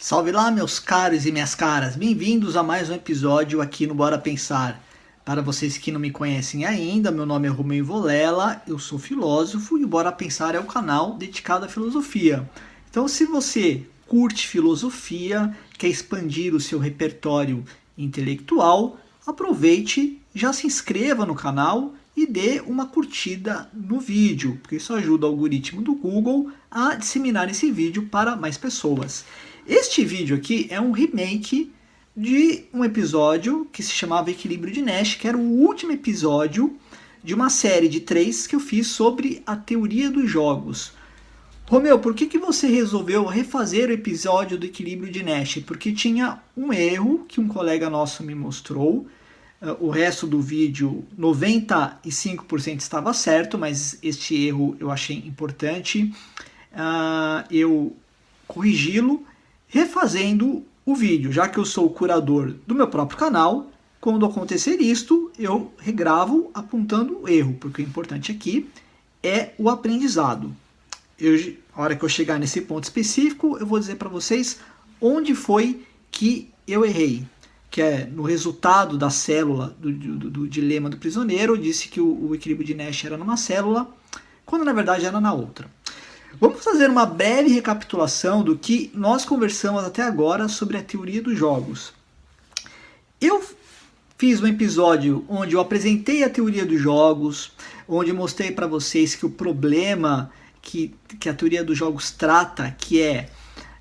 Salve lá, meus caros e minhas caras! Bem-vindos a mais um episódio aqui no Bora Pensar. Para vocês que não me conhecem ainda, meu nome é Romeu Volela, eu sou filósofo e o Bora Pensar é o canal dedicado à filosofia. Então, se você curte filosofia, quer expandir o seu repertório intelectual, aproveite, já se inscreva no canal e dê uma curtida no vídeo, porque isso ajuda o algoritmo do Google a disseminar esse vídeo para mais pessoas. Este vídeo aqui é um remake de um episódio que se chamava Equilíbrio de Nash, que era o último episódio de uma série de 3 que eu fiz sobre a teoria dos jogos. Romeu, por que você resolveu refazer o episódio do Equilíbrio de Nash? Porque tinha um erro que um colega nosso me mostrou. O resto do vídeo, 95% estava certo, mas este erro eu achei importante eu corrigi-lo refazendo o vídeo. Já que eu sou o curador do meu próprio canal, quando acontecer isto, eu regravo apontando o erro, porque o importante aqui é o aprendizado. A hora que eu chegar nesse ponto específico, eu vou dizer para vocês onde foi que eu errei. Que é no resultado da célula do dilema do prisioneiro, eu disse que o equilíbrio de Nash era numa célula, quando na verdade era na outra. Vamos fazer uma breve recapitulação do que nós conversamos até agora sobre a teoria dos jogos. Eu fiz um episódio onde eu apresentei a teoria dos jogos, onde eu mostrei para vocês que o problema que a teoria dos jogos trata, que é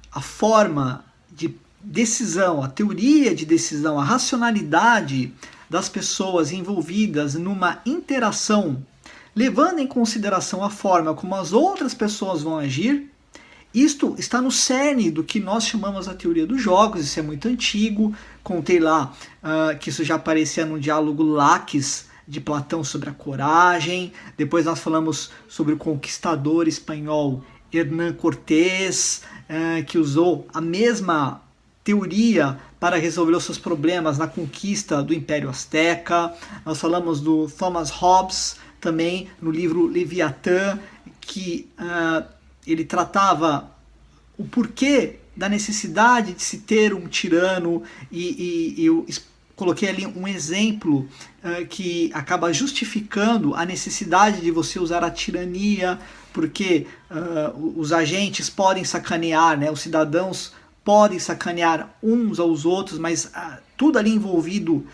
a forma de decisão, a teoria de decisão, a racionalidade das pessoas envolvidas numa interação, levando em consideração a forma como as outras pessoas vão agir. Isto está no cerne do que nós chamamos a teoria dos jogos. Isso é muito antigo. Contei lá que isso já aparecia no diálogo Laques de Platão sobre a coragem. Depois nós falamos sobre o conquistador espanhol Hernán Cortés, que usou a mesma teoria para resolver os seus problemas na conquista do Império Azteca. Nós falamos do Thomas Hobbes, também no livro Leviatã, que ele tratava o porquê da necessidade de se ter um tirano, e eu coloquei ali um exemplo que acaba justificando a necessidade de você usar a tirania, porque os agentes podem sacanear, né, os cidadãos podem sacanear uns aos outros, mas tudo ali envolvido,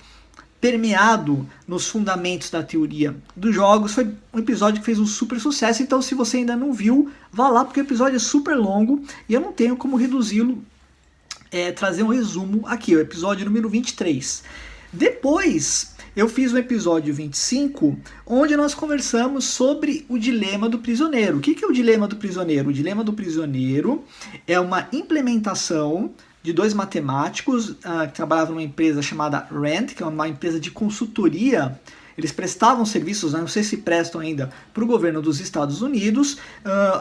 permeado nos fundamentos da teoria dos jogos. Foi um episódio que fez um super sucesso, então se você ainda não viu, vá lá, porque o episódio é super longo e eu não tenho como reduzi-lo, trazer um resumo aqui, o episódio número 23. Depois eu fiz o episódio 25, onde nós conversamos sobre o dilema do prisioneiro. O que é o dilema do prisioneiro? O dilema do prisioneiro é uma implementação de dois matemáticos que trabalhavam numa empresa chamada RAND, que é uma empresa de consultoria. Eles prestavam serviços, não sei se prestam ainda, para o governo dos Estados Unidos.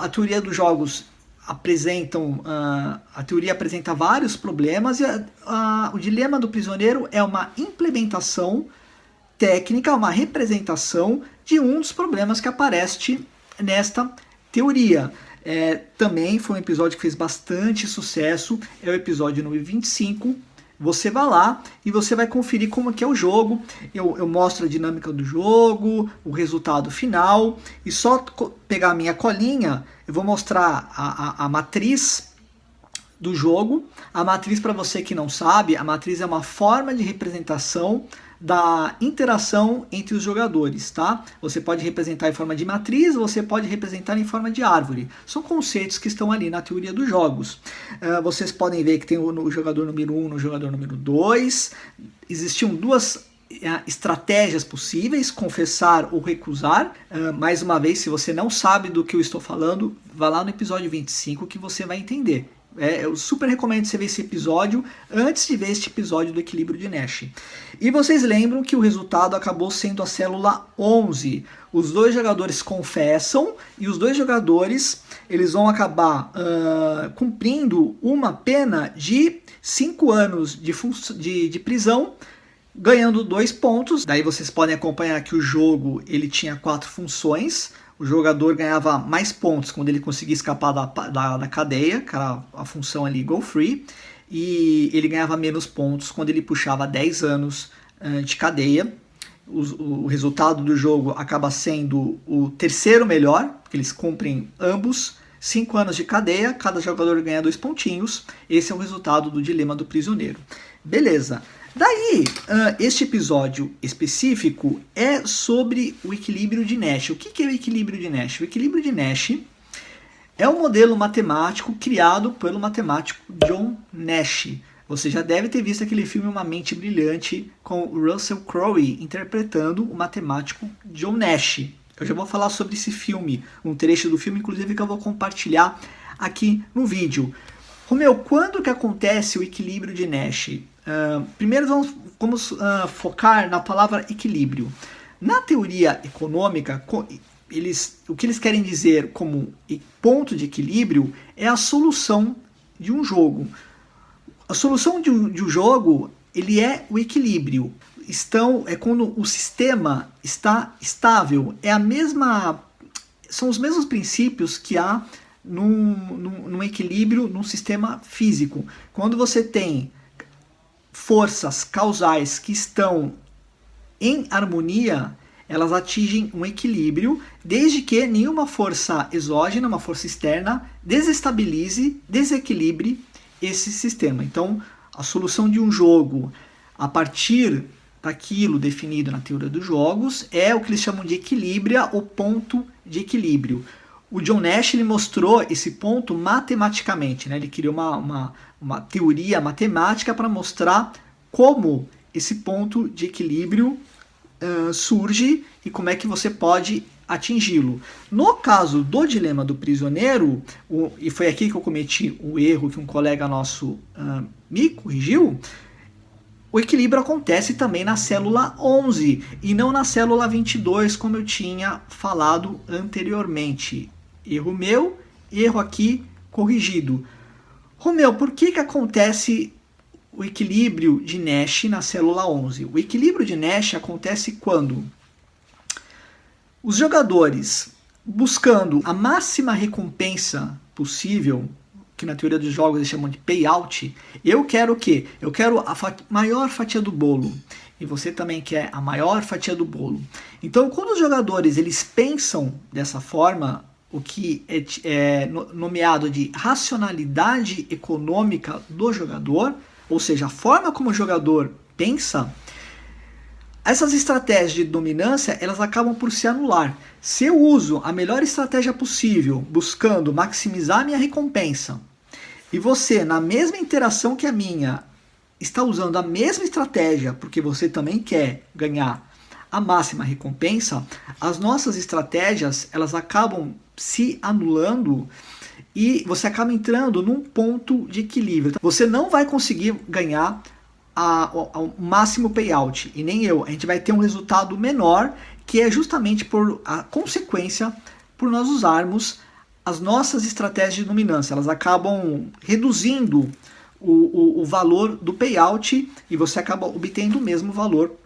A teoria dos jogos a teoria apresenta vários problemas, e o dilema do prisioneiro é uma implementação técnica, uma representação de um dos problemas que aparece nesta teoria. Também foi um episódio que fez bastante sucesso, é o episódio número 25. Você vai lá e você vai conferir como que é o jogo. Eu mostro a dinâmica do jogo, o resultado final, e só pegar a minha colinha, eu vou mostrar a matriz do jogo. A matriz, para você que não sabe, a matriz é uma forma de representação da interação entre os jogadores, tá? Você pode representar em forma de matriz, você pode representar em forma de árvore. São conceitos que estão ali na teoria dos jogos. Vocês podem ver que tem o jogador número 1 no jogador número 2. Existiam duas estratégias possíveis, confessar ou recusar. Mais uma vez, se você não sabe do que eu estou falando, vá lá no episódio 25 que você vai entender. Eu super recomendo você ver esse episódio antes de ver este episódio do Equilíbrio de Nash. E vocês lembram que o resultado acabou sendo a célula 11. Os dois jogadores confessam e os dois jogadores eles vão acabar cumprindo uma pena de 5 anos de prisão, ganhando 2 pontos. Daí vocês podem acompanhar que o jogo ele tinha 4 funções. o jogador ganhava mais pontos quando ele conseguia escapar da cadeia, que era a função ali Go Free, e ele ganhava menos pontos quando ele puxava 10 anos de cadeia. O resultado do jogo acaba sendo o terceiro melhor, porque eles cumprem ambos 5 anos de cadeia, cada jogador ganha 2 pontinhos. Esse é o resultado do dilema do prisioneiro. Beleza. Daí, este episódio específico é sobre o equilíbrio de Nash. O que é o equilíbrio de Nash? O equilíbrio de Nash é um modelo matemático criado pelo matemático John Nash. Você já deve ter visto aquele filme Uma Mente Brilhante com Russell Crowe interpretando o matemático John Nash. Eu já vou falar sobre esse filme, um trecho do filme, inclusive, que eu vou compartilhar aqui no vídeo. Romeu, quando que acontece o equilíbrio de Nash? Primeiro vamos focar na palavra equilíbrio. Na teoria econômica, o que eles querem dizer como ponto de equilíbrio é a solução de um jogo. A solução de um jogo, ele é o equilíbrio. É quando o sistema está estável. São os mesmos princípios que há num equilíbrio num sistema físico. Quando você tem forças causais que estão em harmonia, elas atingem um equilíbrio, desde que nenhuma força exógena, uma força externa, desequilibre esse sistema. Então, a solução de um jogo a partir daquilo definido na teoria dos jogos é o que eles chamam de equilíbrio ou ponto de equilíbrio. O John Nash ele mostrou esse ponto matematicamente, né? Ele criou uma teoria matemática para mostrar como esse ponto de equilíbrio surge e como é que você pode atingi-lo. No caso do dilema do prisioneiro, e foi aqui que eu cometi um erro que um colega nosso me corrigiu, o equilíbrio acontece também na célula 11 e não na célula 22, como eu tinha falado anteriormente. Erro meu, erro aqui corrigido. Romeu, por que acontece o equilíbrio de Nash na célula 11? O equilíbrio de Nash acontece quando os jogadores, buscando a máxima recompensa possível, que na teoria dos jogos eles chamam de payout, eu quero o quê? Eu quero a maior fatia do bolo. E você também quer a maior fatia do bolo. Então, quando os jogadores eles pensam dessa forma, o que é nomeado de racionalidade econômica do jogador, ou seja, a forma como o jogador pensa, essas estratégias de dominância elas acabam por se anular. Se eu uso a melhor estratégia possível, buscando maximizar a minha recompensa, e você, na mesma interação que a minha, está usando a mesma estratégia, porque você também quer ganhar a máxima recompensa, as nossas estratégias elas acabam se anulando e você acaba entrando num ponto de equilíbrio. Você não vai conseguir ganhar o máximo payout, e nem eu. A gente vai ter um resultado menor, que é justamente por a consequência por nós usarmos as nossas estratégias de dominância. Elas acabam reduzindo o valor do payout e você acaba obtendo o mesmo valor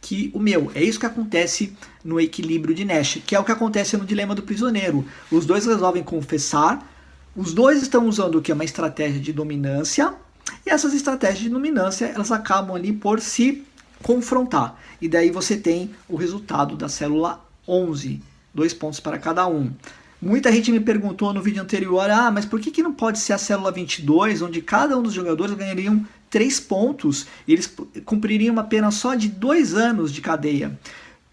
que o meu. É isso que acontece no equilíbrio de Nash, que é o que acontece no dilema do prisioneiro. Os dois resolvem confessar, os dois estão usando o que é uma estratégia de dominância, e essas estratégias de dominância elas acabam ali por se confrontar. E daí você tem o resultado da célula 11, 2 pontos para cada um. Muita gente me perguntou no vídeo anterior, mas por que não pode ser a célula 22, onde cada um dos jogadores ganhariam 3 pontos e eles cumpririam uma pena só de 2 anos de cadeia?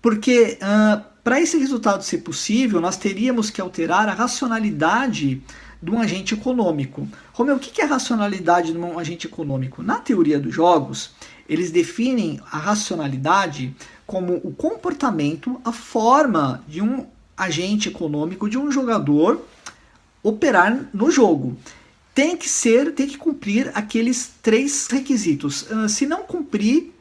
Porque para esse resultado ser possível, nós teríamos que alterar a racionalidade de um agente econômico. Romeu, o que é a racionalidade de um agente econômico? Na teoria dos jogos, eles definem a racionalidade como o comportamento, a forma de um agente econômico, de um jogador operar no jogo. Tem que cumprir aqueles 3 requisitos. Se não cumprir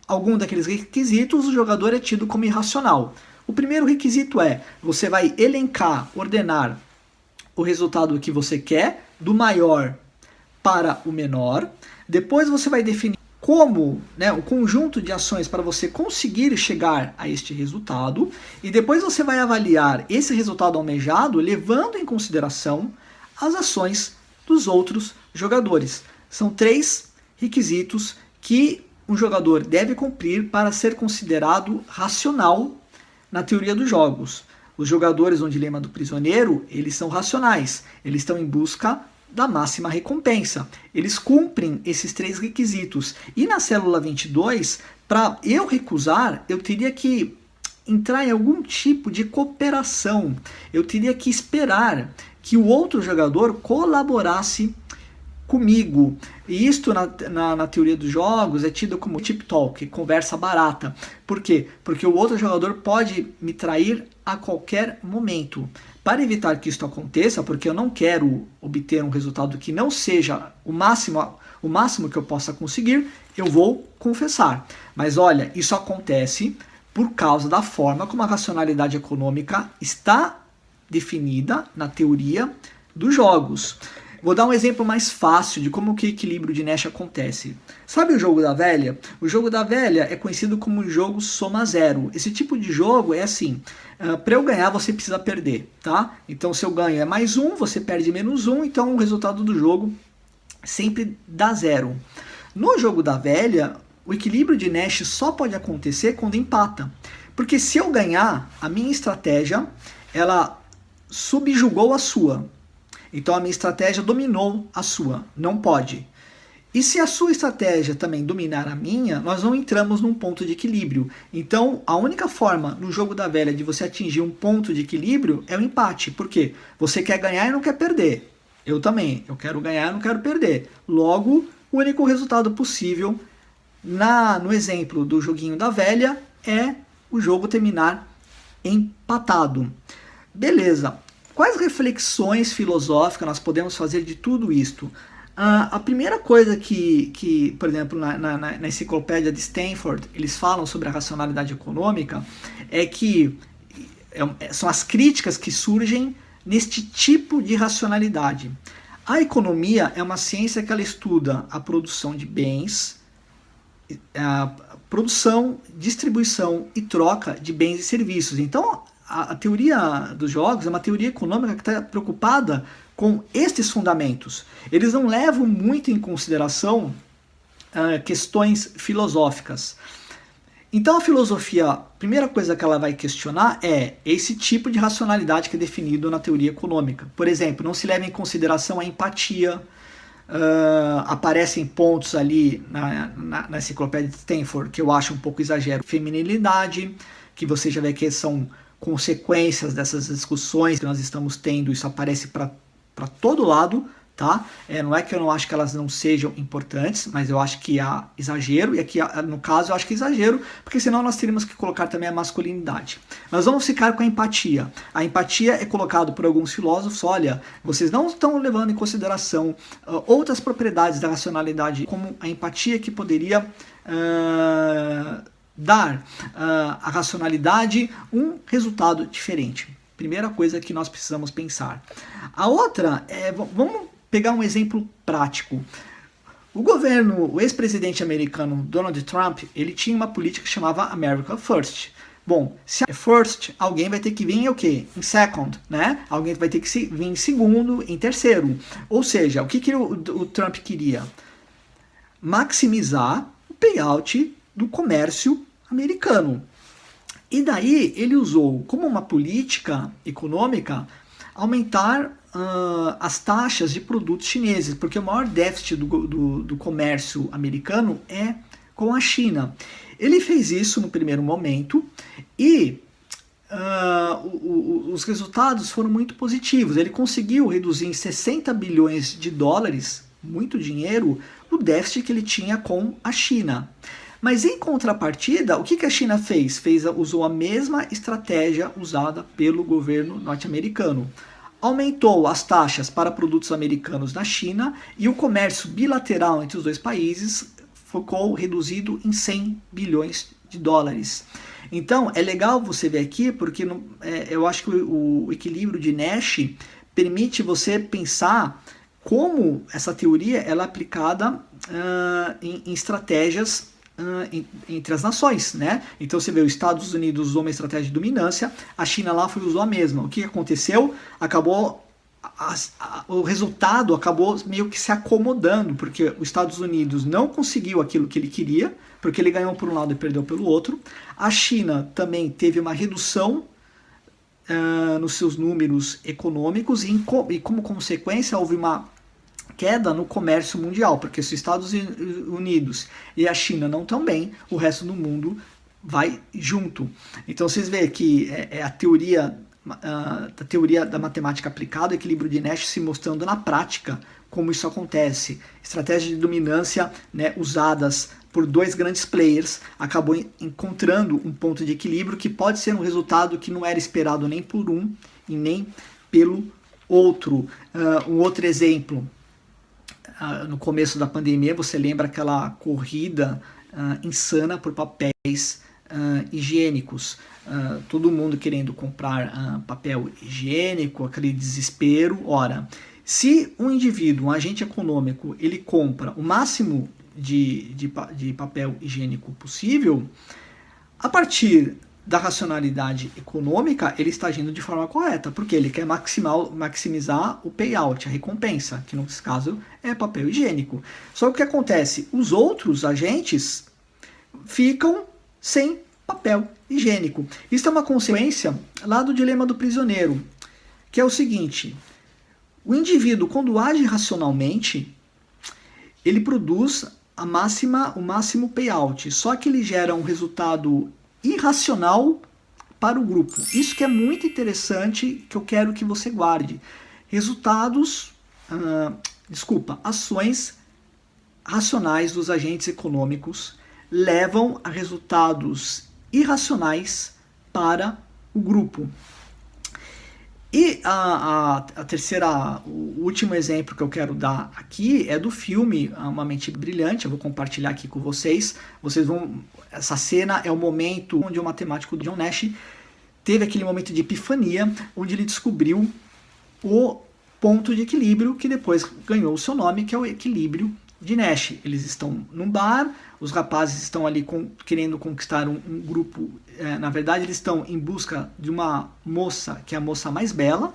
algum daqueles requisitos, o jogador é tido como irracional. O primeiro requisito é, você vai elencar, ordenar o resultado que você quer, do maior para o menor. Depois você vai definir como, né, o conjunto de ações para você conseguir chegar a este resultado, e depois você vai avaliar esse resultado almejado levando em consideração as ações dos outros jogadores. São 3 requisitos que um jogador deve cumprir para ser considerado racional na teoria dos jogos. Os jogadores no Dilema do Prisioneiro, eles são racionais, eles estão em busca da máxima recompensa. Eles cumprem esses 3 requisitos. E na célula 22, para eu recusar, eu teria que entrar em algum tipo de cooperação. Eu teria que esperar que o outro jogador colaborasse comigo. E isto na teoria dos jogos é tido como tip talk, conversa barata. Por quê? Porque o outro jogador pode me trair a qualquer momento. Para evitar que isso aconteça, porque eu não quero obter um resultado que não seja o máximo que eu possa conseguir, eu vou confessar. Mas olha, isso acontece por causa da forma como a racionalidade econômica está definida na teoria dos jogos. Vou dar um exemplo mais fácil de como que o equilíbrio de Nash acontece. Sabe o jogo da velha? O jogo da velha é conhecido como o jogo soma zero. Esse tipo de jogo é assim, para eu ganhar você precisa perder, tá? Então se eu ganho é mais 1, você perde menos 1, então o resultado do jogo sempre dá 0. No jogo da velha, o equilíbrio de Nash só pode acontecer quando empata. Porque se eu ganhar, a minha estratégia, ela subjugou a sua. Então a minha estratégia dominou a sua, não pode. E se a sua estratégia também dominar a minha, nós não entramos num ponto de equilíbrio. Então a única forma no jogo da velha de você atingir um ponto de equilíbrio é o empate. Por quê? Você quer ganhar e não quer perder. Eu também, eu quero ganhar e não quero perder. Logo, o único resultado possível no exemplo do joguinho da velha é o jogo terminar empatado. Beleza. Quais reflexões filosóficas nós podemos fazer de tudo isto? A primeira coisa que por exemplo, na enciclopédia de Stanford, eles falam sobre a racionalidade econômica, é que são as críticas que surgem neste tipo de racionalidade. A economia é uma ciência que ela estuda a produção de bens, a produção, distribuição e troca de bens e serviços. Então, a teoria dos jogos é uma teoria econômica que está preocupada com estes fundamentos. Eles não levam muito em consideração questões filosóficas. Então a filosofia, a primeira coisa que ela vai questionar é esse tipo de racionalidade que é definido na teoria econômica. Por exemplo, não se leva em consideração a empatia. Aparecem pontos ali na enciclopédia de Stanford que eu acho um pouco exagero. Feminilidade, que você já vê que são consequências dessas discussões que nós estamos tendo, isso aparece para todo lado, tá? Não é que eu não acho que elas não sejam importantes, mas eu acho que há exagero, e aqui no caso eu acho que é exagero, porque senão nós teríamos que colocar também a masculinidade. Mas vamos ficar com a empatia. A empatia é colocado por alguns filósofos, olha, vocês não estão levando em consideração outras propriedades da racionalidade, como a empatia que poderia dar à racionalidade um resultado diferente. Primeira coisa que nós precisamos pensar. A outra é, vamos pegar um exemplo prático. O ex-presidente americano Donald Trump, ele tinha uma política que chamava America First. Bom, se é first, alguém vai ter que vir em o quê? Em second, né? Alguém vai ter que vir em segundo, em terceiro. Ou seja, o que o Trump queria? Maximizar o payout do comércio americano. E daí ele usou como uma política econômica aumentar as taxas de produtos chineses, porque o maior déficit do comércio americano é com a China. Ele fez isso no primeiro momento e os resultados foram muito positivos. Ele conseguiu reduzir em 60 bilhões de dólares, muito dinheiro, o déficit que ele tinha com a China. Mas em contrapartida, o que a China fez? Usou a mesma estratégia usada pelo governo norte-americano. Aumentou as taxas para produtos americanos na China e o comércio bilateral entre os dois países ficou reduzido em 100 bilhões de dólares. Então, é legal você ver aqui, porque eu acho que o equilíbrio de Nash permite você pensar como essa teoria ela é aplicada em estratégias entre as nações, né? Então você vê, os Estados Unidos usou uma estratégia de dominância, a China lá usou a mesma. O que aconteceu? O resultado acabou meio que se acomodando, porque os Estados Unidos não conseguiu aquilo que ele queria, porque ele ganhou por um lado e perdeu pelo outro. A China também teve uma redução nos seus números econômicos e como consequência houve uma queda no comércio mundial, porque se os Estados Unidos e a China não estão bem, o resto do mundo vai junto. Então vocês veem que é a teoria da matemática aplicada, o equilíbrio de Nash, se mostrando na prática como isso acontece. Estratégias de dominância, né, usadas por dois grandes players, acabou encontrando um ponto de equilíbrio que pode ser um resultado que não era esperado nem por um e nem pelo outro. Um outro exemplo, no começo da pandemia, você lembra aquela corrida insana por papéis higiênicos, todo mundo querendo comprar papel higiênico, aquele desespero. Ora, se um indivíduo, um agente econômico, ele compra o máximo de papel higiênico possível, a partir da racionalidade econômica, ele está agindo de forma correta, porque ele quer maximizar o payout, a recompensa, que no caso é papel higiênico. Só que o que acontece? Os outros agentes ficam sem papel higiênico. Isso é uma consequência lá do dilema do prisioneiro, que é o seguinte: o indivíduo, quando age racionalmente, ele produz o máximo payout, só que ele gera um resultado irracional para o grupo. Isso que é muito interessante, que eu quero que você guarde. Ações racionais dos agentes econômicos levam a resultados irracionais para o grupo. E o último exemplo que eu quero dar aqui é do filme Uma Mente Brilhante. Eu vou compartilhar aqui com vocês. Essa cena é o momento onde o matemático John Nash teve aquele momento de epifania, onde ele descobriu o ponto de equilíbrio que depois ganhou o seu nome, que é o equilíbrio de Nash. Eles estão num bar, os rapazes estão ali querendo conquistar um grupo. Na verdade, eles estão em busca de uma moça que é a moça mais bela.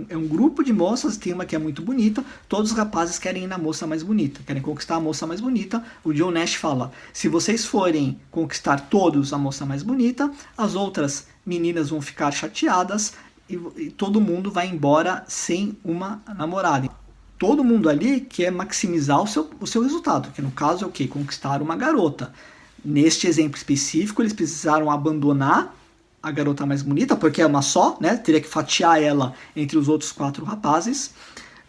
É um grupo de moças, tem uma que é muito bonita. Todos os rapazes querem ir na moça mais bonita, querem conquistar a moça mais bonita. O John Nash fala: se vocês forem conquistar todos a moça mais bonita, as outras meninas vão ficar chateadas e todo mundo vai embora sem uma namorada. Todo mundo ali quer maximizar o seu resultado, que no caso é o quê? Conquistar uma garota. Neste exemplo específico, eles precisaram abandonar a garota mais bonita, porque é uma só, né? Teria que fatiar ela entre os outros 4 rapazes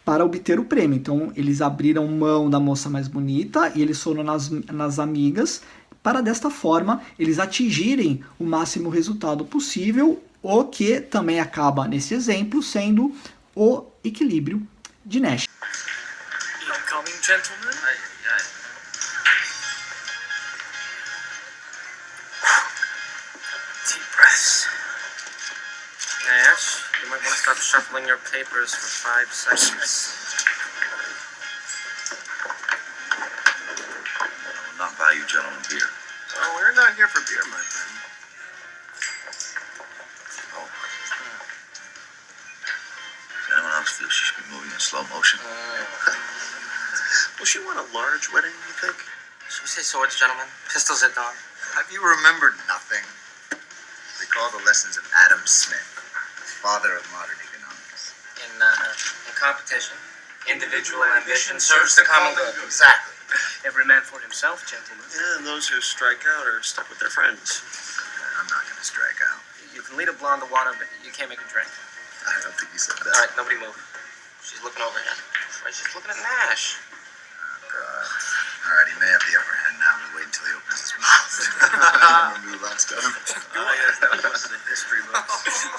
para obter o prêmio. Então, eles abriram mão da moça mais bonita e eles foram nas amigas para, desta forma, eles atingirem o máximo resultado possível, o que também acaba, nesse exemplo, sendo o equilíbrio de Nash. Coming, gentlemen. Aye. Deep breaths. Nash, you might want to stop shuffling your papers for 5 seconds. I will not buy you gentlemen beer. Oh, we're not here for beer, my friend. Oh. If anyone else feels she should be moving in slow motion. Will she want a large wedding, you think? Should we say swords, gentlemen? Pistols at dawn? Have you remembered nothing? Recall the lessons of Adam Smith, father of modern economics. In competition, individual ambition serves the common good. Exactly. Every man for himself, gentlemen. Yeah, and those who strike out are stuck with their friends. I'm not going to strike out. You can lead a blonde to water, but you can't make a drink. I don't think you said All that. right, nobody move. She's looking over here. Right, she's looking at Nash. God. All right, he may have the upper hand now, but wait until he opens his mouth. Remember the last time? Oh, yes, that was the history books.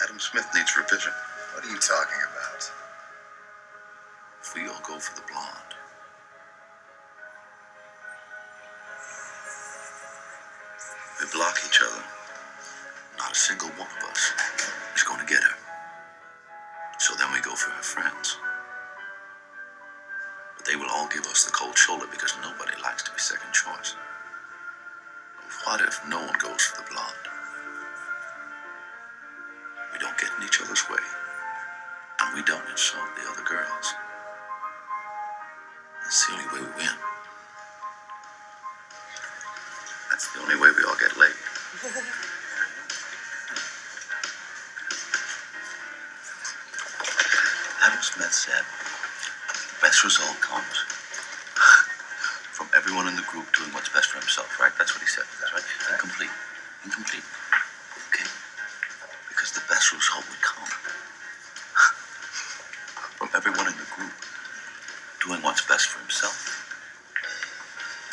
Adam Smith needs revision. What are you talking about? If we all go for the blonde, we block each other. not a single one of us is going to get her. So then we go for her friends. But they will all give us the cold shoulder because nobody likes to be second choice. What if no one goes for the blonde? We don't get in each other's way, and we don't insult the other girls. That's the only way we win. That's the only way we all get laid. Adam Smith said, the best result comes from everyone in the group doing what's best for himself, right? That's what he said, that's right? Incomplete. Incomplete. Okay? Because the best result would come from everyone in the group doing what's best for himself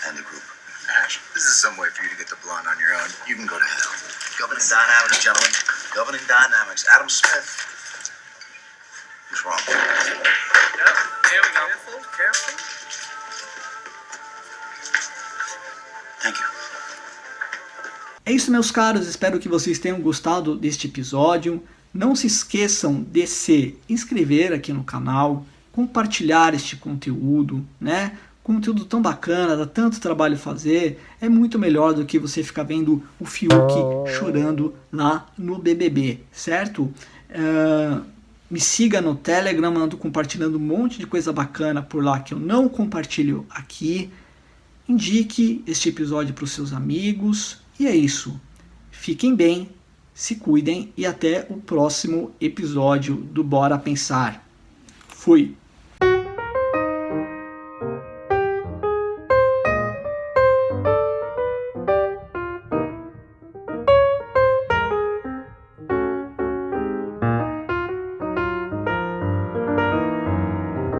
and the group. Ash, this is some way for you to get the blonde on your own. You can go to hell. Governing dynamics, gentlemen. Governing dynamics. Adam Smith. What's wrong? Yep, here we go. Careful. Thank you. É isso, meus caros, espero que vocês tenham gostado deste episódio. Não se esqueçam de se inscrever aqui no canal, compartilhar este conteúdo, né? Conteúdo tão bacana, dá tanto trabalho fazer, é muito melhor do que você ficar vendo o Fiuk chorando lá no BBB, certo? Me siga no Telegram, ando compartilhando um monte de coisa bacana por lá que eu não compartilho aqui. Indique este episódio para os seus amigos. E é isso. Fiquem bem, se cuidem e até o próximo episódio do Bora Pensar. Fui!